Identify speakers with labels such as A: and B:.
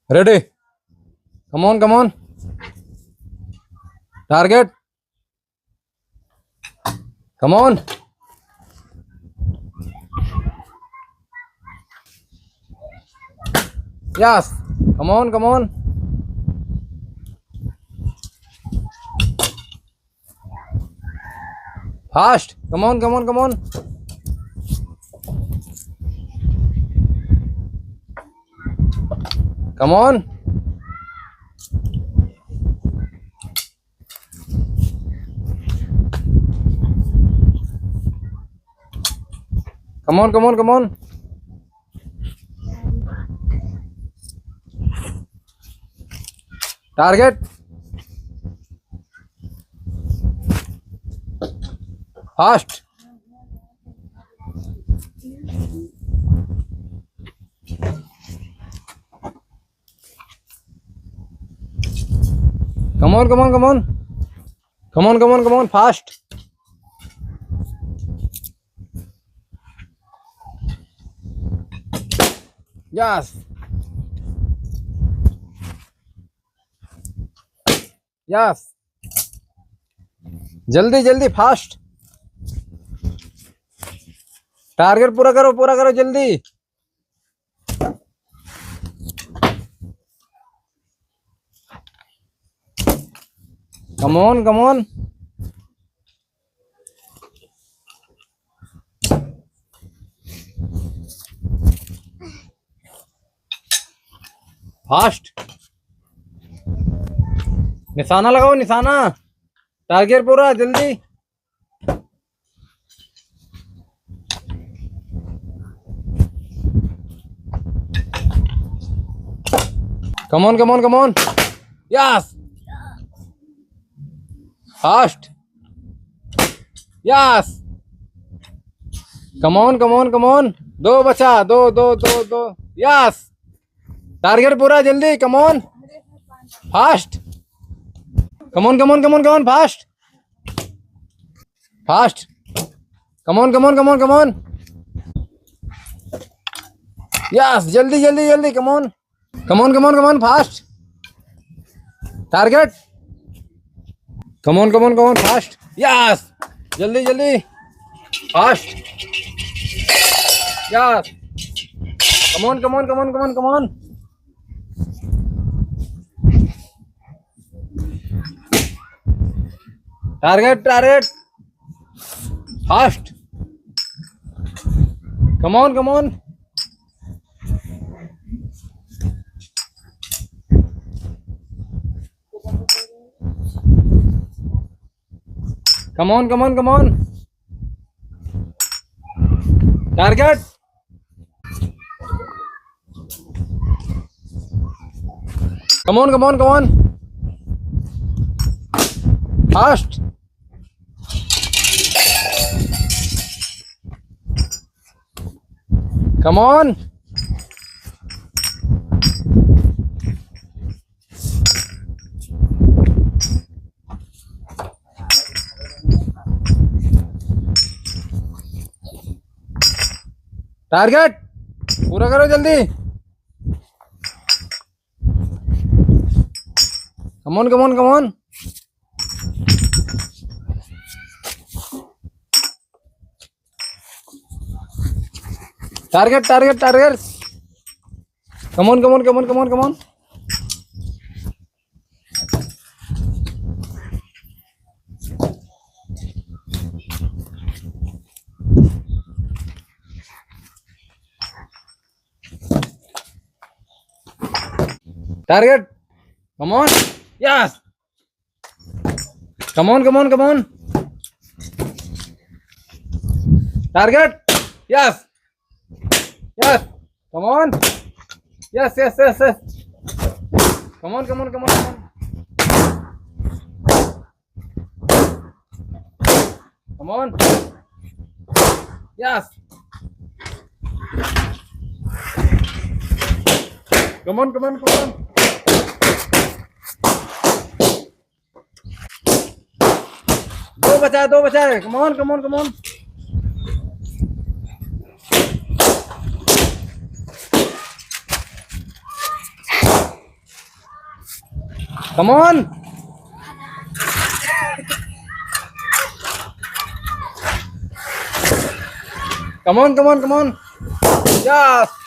A: Ready? Come on, come on. Target. Come on. Yes. Come on, come on. Fast. Come on, come on, come on. Come on. Come on, come on, come on. Target. Fast. Come on, come on, come on. Come on, come on, come on. Fast. Yes. Yes. जल्दी जल्दी fast. Target पूरा करो जल्दी. Come on come on. Fast. निशाना लगाओ निशाना. Target पूरा जल्दी. Come on come on come on. Yes. Fast. Yes. Come on come on come on. दो बचा. दो दो दो दो. यस. टारगेट पूरा जल्दी. Come on. Fast. Come on come on come on come on. Fast. Fast. Come on come on come on come on. Yes. जल्दी जल्दी जल्दी. Come on come on come on come on. Fast. Target. Come on come on come on. Fast. Yes. जल्दी जल्दी. Fast. Yes. Come on come on come on come on come on. Target target. Fast. Come on come on. Come on, come on, come on. Target. Come on, come on, come on. Fast. Come on. Target पूरा करो जल्दी. Come on come on come on. Target target target. Come on come on come on come on come on. Target. Come on. Yes. Come on, come on, come on. Target. Yes. Yes. Come on. Yes, yes, yes, yes. Come on, come on, come on, come on. Come on. Yes. Come on, come on, come on. दो बचा है. Come on, come on, come on. Come on. Come on. Yes.